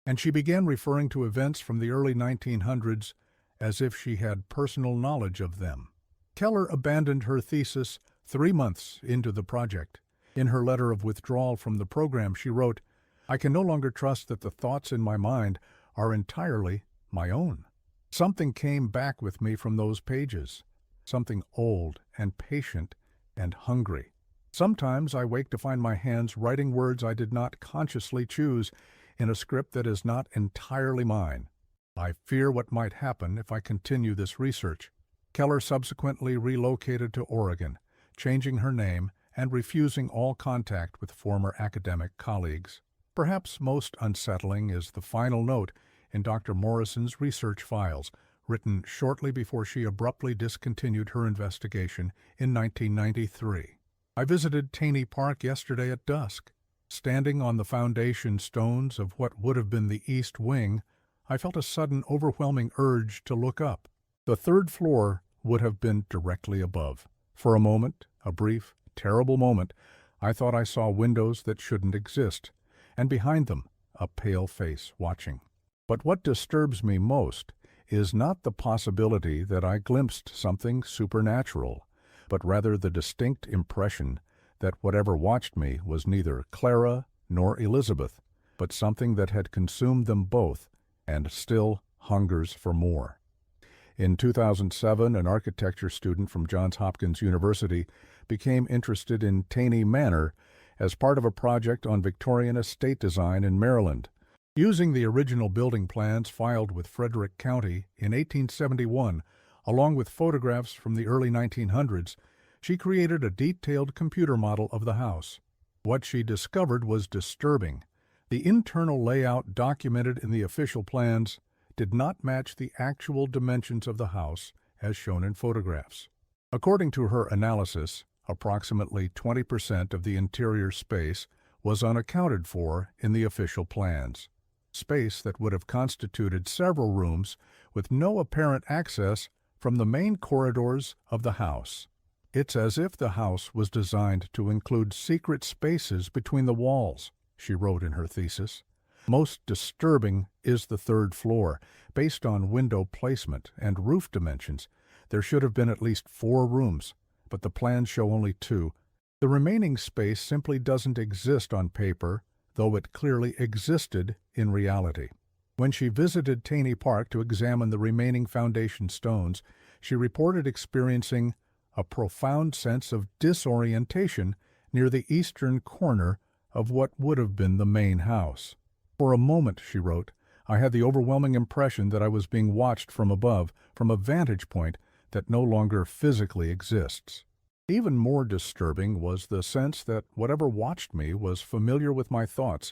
and she began referring to events from the early 1900s as if she had personal knowledge of them. Keller abandoned her thesis 3 months into the project. In her letter of withdrawal from the program, she wrote, "I can no longer trust that the thoughts in my mind are entirely my own. Something came back with me from those pages, something old and patient and hungry. Sometimes I wake to find my hands writing words I did not consciously choose in a script that is not entirely mine. I fear what might happen if I continue this research." Keller subsequently relocated to Oregon, changing her name and refusing all contact with former academic colleagues. Perhaps most unsettling is the final note in Dr. Morrison's research files, written shortly before she abruptly discontinued her investigation in 1993. "I visited Taney Park yesterday at dusk. Standing on the foundation stones of what would have been the east wing, I felt a sudden overwhelming urge to look up. The third floor would have been directly above. For a moment, a brief, terrible moment, I thought I saw windows that shouldn't exist, and behind them, a pale face watching. But what disturbs me most is not the possibility that I glimpsed something supernatural, but rather the distinct impression that whatever watched me was neither Clara nor Elizabeth, but something that had consumed them both and still hungers for more." In 2007, an architecture student from Johns Hopkins University became interested in Taney Manor as part of a project on Victorian estate design in Maryland. Using the original building plans filed with Frederick County in 1871, along with photographs from the early 1900s, she created a detailed computer model of the house. What she discovered was disturbing. The internal layout documented in the official plans did not match the actual dimensions of the house as shown in photographs. According to her analysis, approximately 20% of the interior space was unaccounted for in the official plans, space that would have constituted several rooms with no apparent access from the main corridors of the house. "It's as if the house was designed to include secret spaces between the walls," she wrote in her thesis. "Most disturbing is the third floor. Based on window placement and roof dimensions, there should have been at least 4 rooms, but the plans show only 2. The remaining space simply doesn't exist on paper, though it clearly existed in reality." When she visited Taney Park to examine the remaining foundation stones, she reported experiencing a profound sense of disorientation near the eastern corner of what would have been the main house. For a moment, she wrote, I had the overwhelming impression that I was being watched from above, from a vantage point that no longer physically exists. Even more disturbing was the sense that whatever watched me was familiar with my thoughts,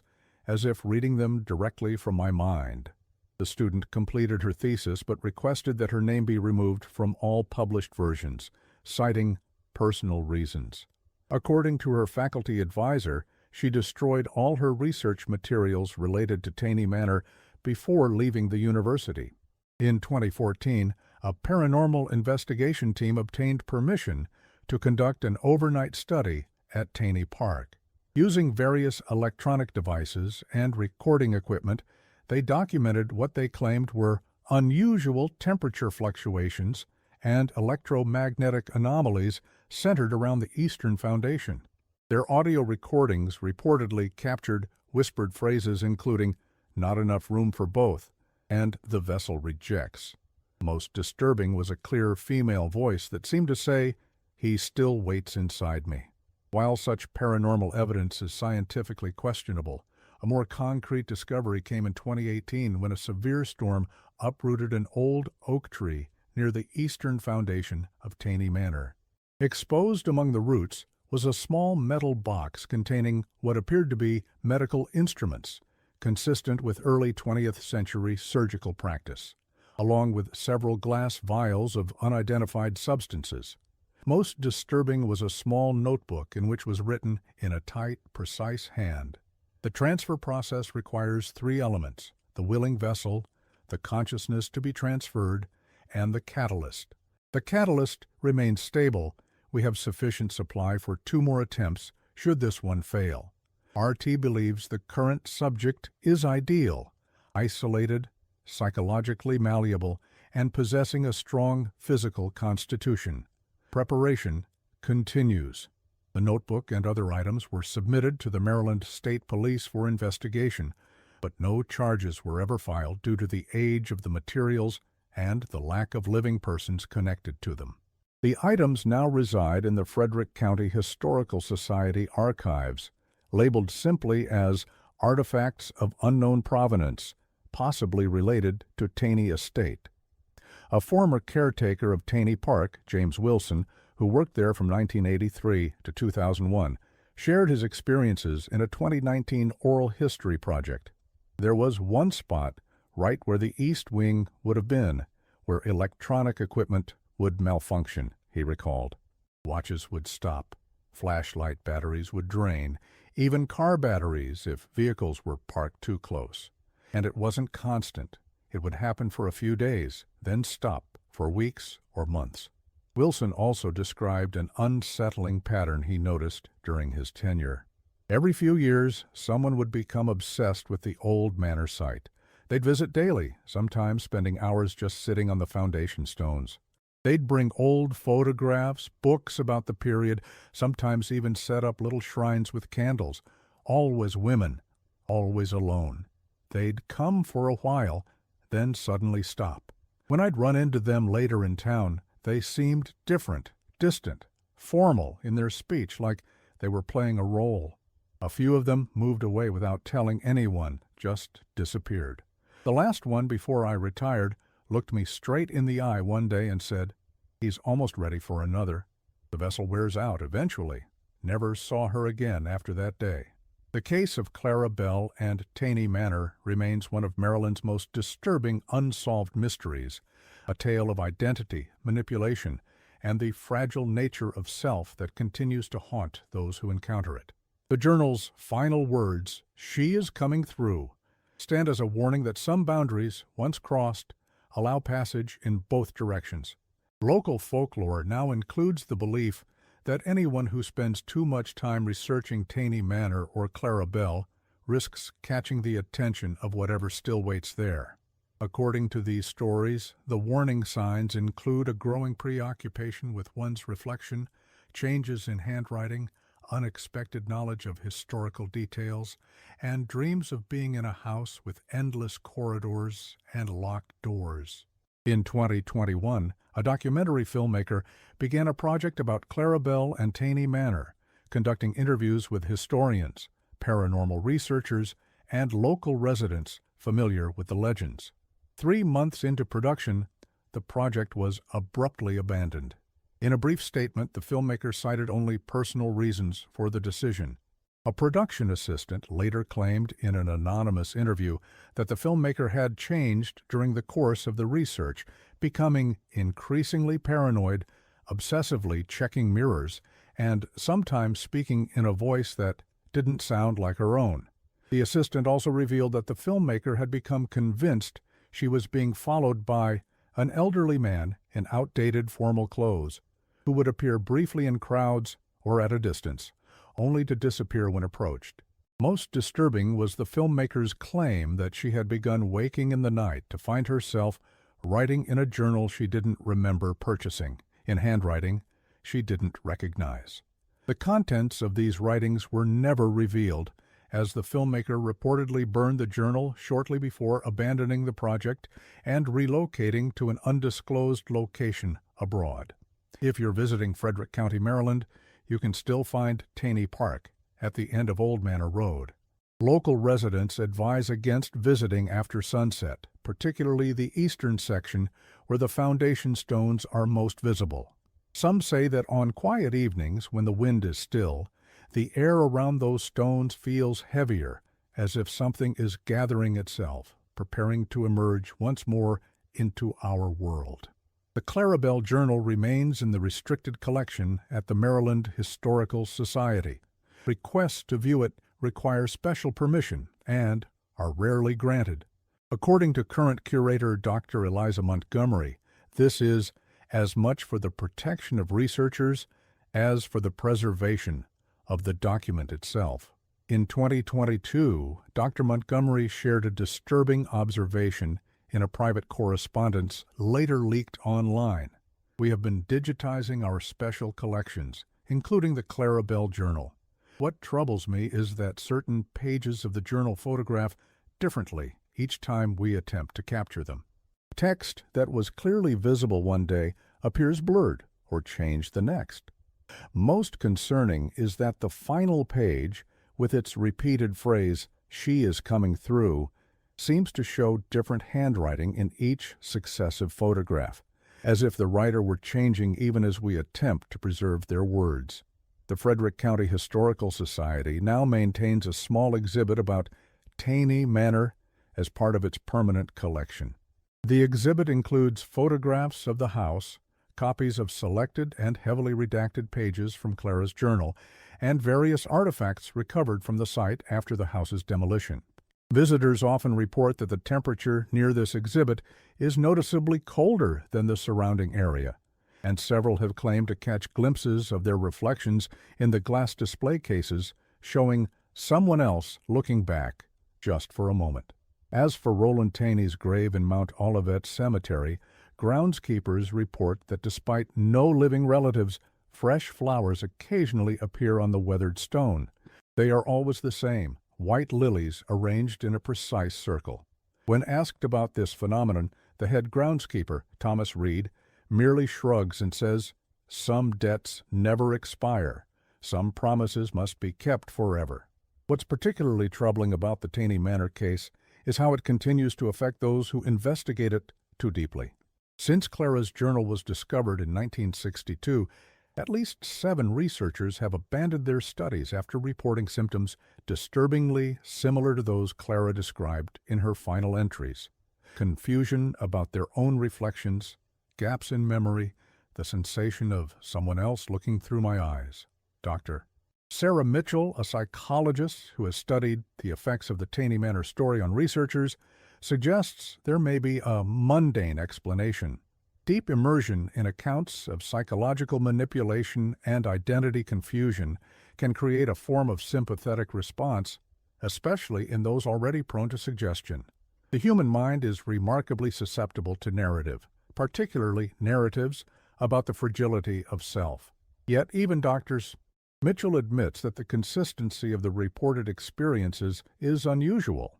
as if reading them directly from my mind. The student completed her thesis but requested that her name be removed from all published versions, citing personal reasons. According to her faculty advisor, she destroyed all her research materials related to Taney Manor before leaving the university. In 2014, a paranormal investigation team obtained permission to conduct an overnight study at Taney Park. Using various electronic devices and recording equipment, they documented what they claimed were unusual temperature fluctuations and electromagnetic anomalies centered around the eastern foundation. Their audio recordings reportedly captured whispered phrases including, "Not enough room for both," and "The vessel rejects." Most disturbing was a clear female voice that seemed to say, "He still waits inside me." While such paranormal evidence is scientifically questionable, a more concrete discovery came in 2018 when a severe storm uprooted an old oak tree near the eastern foundation of Taney Manor. Exposed among the roots was a small metal box containing what appeared to be medical instruments, consistent with early 20th century surgical practice, along with several glass vials of unidentified substances. Most disturbing was a small notebook in which was written in a tight, precise hand. The transfer process requires 3 elements: the willing vessel, the consciousness to be transferred, and the catalyst. The catalyst remains stable. We have sufficient supply for 2 more attempts should this one fail. RT believes the current subject is ideal, isolated, psychologically malleable, and possessing a strong physical constitution. Preparation continues. The notebook and other items were submitted to the Maryland State Police for investigation, but no charges were ever filed due to the age of the materials and the lack of living persons connected to them. The items now reside in the Frederick County Historical Society archives, labeled simply as artifacts of unknown provenance, possibly related to Taney Estate. A former caretaker of Taney Park, James Wilson, who worked there from 1983 to 2001, shared his experiences in a 2019 oral history project. There was one spot right where the east wing would have been, where electronic equipment would malfunction, he recalled. Watches would stop, flashlight batteries would drain, even car batteries if vehicles were parked too close. And it wasn't constant. It would happen for a few days, then stop for weeks or months. Wilson also described an unsettling pattern he noticed during his tenure. Every few years, someone would become obsessed with the old manor site. They'd visit daily, sometimes spending hours just sitting on the foundation stones. They'd bring old photographs, books about the period, sometimes even set up little shrines with candles. Always women, always alone. They'd come for a while, then suddenly stop. When I'd run into them later in town, they seemed different, distant, formal in their speech, like they were playing a role. A few of them moved away without telling anyone, just disappeared. The last one, before I retired, looked me straight in the eye one day and said, "He's almost ready for another. The vessel wears out eventually." Never saw her again after that day. The case of Clara Bell and Taney Manor remains one of Maryland's most disturbing unsolved mysteries, a tale of identity, manipulation, and the fragile nature of self that continues to haunt those who encounter it. The journal's final words, "She is coming through," stand as a warning that some boundaries, once crossed, allow passage in both directions. Local folklore now includes the belief that anyone who spends too much time researching Taney Manor or Clara Bell risks catching the attention of whatever still waits there. According to these stories, the warning signs include a growing preoccupation with one's reflection, changes in handwriting, unexpected knowledge of historical details, and dreams of being in a house with endless corridors and locked doors. In 2021, a documentary filmmaker began a project about Clara and Taney Manor, conducting interviews with historians, paranormal researchers, and local residents familiar with the legends. 3 months into production, the project was abruptly abandoned. In a brief statement, the filmmaker cited only personal reasons for the decision. A production assistant later claimed in an anonymous interview that the filmmaker had changed during the course of the research, becoming increasingly paranoid, obsessively checking mirrors, and sometimes speaking in a voice that didn't sound like her own. The assistant also revealed that the filmmaker had become convinced she was being followed by an elderly man in outdated formal clothes, who would appear briefly in crowds or at a distance, only to disappear when approached. Most disturbing was the filmmaker's claim that she had begun waking in the night to find herself writing in a journal she didn't remember purchasing, in handwriting she didn't recognize. The contents of these writings were never revealed, as the filmmaker reportedly burned the journal shortly before abandoning the project and relocating to an undisclosed location abroad. If you're visiting Frederick County, Maryland, you can still find Taney Park at the end of Old Manor Road. Local residents advise against visiting after sunset, particularly the eastern section where the foundation stones are most visible. Some say that on quiet evenings when the wind is still, the air around those stones feels heavier, as if something is gathering itself, preparing to emerge once more into our world. The Clara Journal remains in the restricted collection at the Maryland Historical Society. Requests to view it require special permission and are rarely granted. According to current curator Dr. Eliza Montgomery, this is as much for the protection of researchers as for the preservation of the document itself. In 2022, Dr. Montgomery shared a disturbing observation in a private correspondence later leaked online. We have been digitizing our special collections, including the Clara Journal. What troubles me is that certain pages of the journal photograph differently each time we attempt to capture them. Text that was clearly visible one day appears blurred or changed the next. Most concerning is that the final page, with its repeated phrase, "She is coming through," seems to show different handwriting in each successive photograph, as if the writer were changing even as we attempt to preserve their words. The Frederick County Historical Society now maintains a small exhibit about Taney Manor as part of its permanent collection. The exhibit includes photographs of the house, copies of selected and heavily redacted pages from Clara's journal, and various artifacts recovered from the site after the house's demolition. Visitors often report that the temperature near this exhibit is noticeably colder than the surrounding area, and several have claimed to catch glimpses of their reflections in the glass display cases, showing someone else looking back just for a moment. As for Roland Taney's grave in Mount Olivet Cemetery, groundskeepers report that despite no living relatives, fresh flowers occasionally appear on the weathered stone. They are always the same, white lilies arranged in a precise circle. When asked about this phenomenon, the head groundskeeper, Thomas Reed, merely shrugs and says, "Some debts never expire. Some promises must be kept forever." What's particularly troubling about the Taney Manor case is how it continues to affect those who investigate it too deeply. Since Clara's journal was discovered in 1962, at least 7 researchers have abandoned their studies after reporting symptoms disturbingly similar to those Clara described in her final entries. Confusion about their own reflections, gaps in memory, the sensation of someone else looking through my eyes. Dr. Sarah Mitchell, a psychologist who has studied the effects of the Taney Manor story on researchers, suggests there may be a mundane explanation. Deep immersion in accounts of psychological manipulation and identity confusion can create a form of sympathetic response, especially in those already prone to suggestion. The human mind is remarkably susceptible to narrative, particularly narratives about the fragility of self. Yet even doctors Mitchell admits that the consistency of the reported experiences is unusual.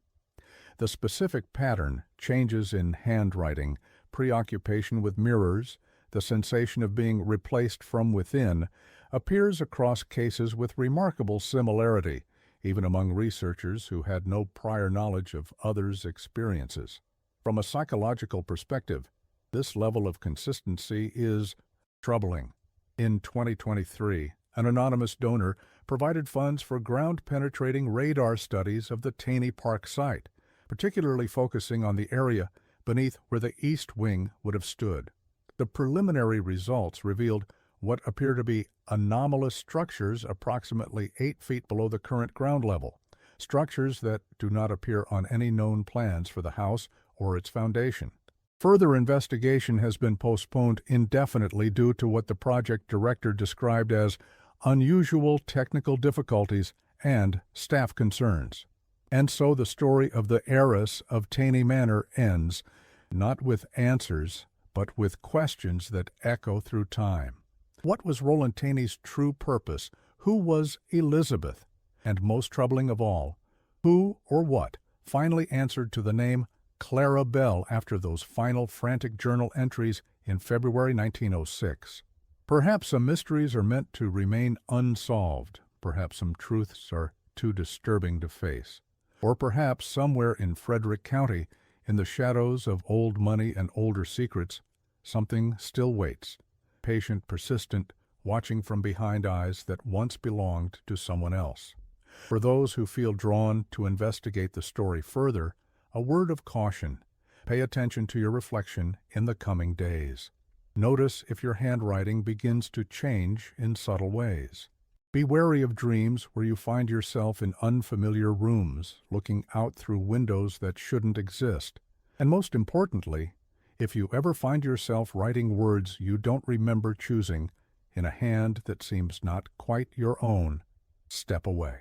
The specific pattern, changes in handwriting, preoccupation with mirrors, the sensation of being replaced from within, appears across cases with remarkable similarity, even among researchers who had no prior knowledge of others' experiences. From a psychological perspective, this level of consistency is troubling. In 2023, an anonymous donor provided funds for ground-penetrating radar studies of the Taney Park site, particularly focusing on the area beneath where the east wing would have stood. The preliminary results revealed what appear to be anomalous structures approximately 8 feet below the current ground level, structures that do not appear on any known plans for the house or its foundation. Further investigation has been postponed indefinitely due to what the project director described as unusual technical difficulties and staff concerns. And so the story of the Heiress of Taney Manor ends, not with answers, but with questions that echo through time. What was Roland Taney's true purpose? Who was Elizabeth? And most troubling of all, who or what finally answered to the name Clara Bell after those final frantic journal entries in February 1906? Perhaps some mysteries are meant to remain unsolved. Perhaps some truths are too disturbing to face. Or perhaps somewhere in Frederick County, in the shadows of old money and older secrets, something still waits, patient, persistent, watching from behind eyes that once belonged to someone else. For those who feel drawn to investigate the story further, a word of caution: pay attention to your reflection in the coming days. Notice if your handwriting begins to change in subtle ways. Be wary of dreams where you find yourself in unfamiliar rooms, looking out through windows that shouldn't exist. And most importantly, if you ever find yourself writing words you don't remember choosing in a hand that seems not quite your own, step away.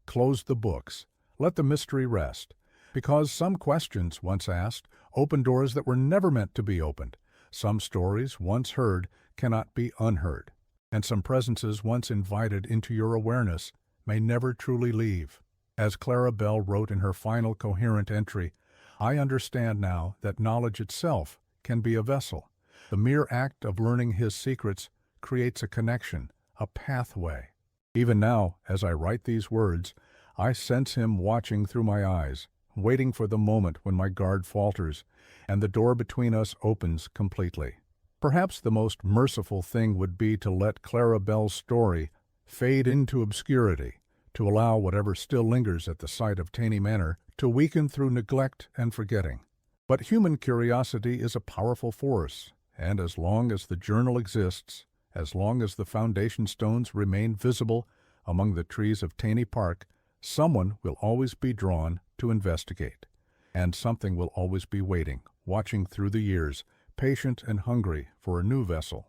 Close the books. Let the mystery rest. Because some questions, once asked, open doors that were never meant to be opened. Some stories, once heard, cannot be unheard. And some presences once invited into your awareness may never truly leave. As Clara Bell wrote in her final coherent entry, I understand now that knowledge itself can be a vessel. The mere act of learning his secrets creates a connection, a pathway. Even now, as I write these words, I sense him watching through my eyes, waiting for the moment when my guard falters and the door between us opens completely. Perhaps the most merciful thing would be to let Clara Bell's story fade into obscurity, to allow whatever still lingers at the site of Taney Manor to weaken through neglect and forgetting. But human curiosity is a powerful force, and as long as the journal exists, as long as the foundation stones remain visible among the trees of Taney Park, someone will always be drawn to investigate, and something will always be waiting, watching through the years, patient and hungry for a new vessel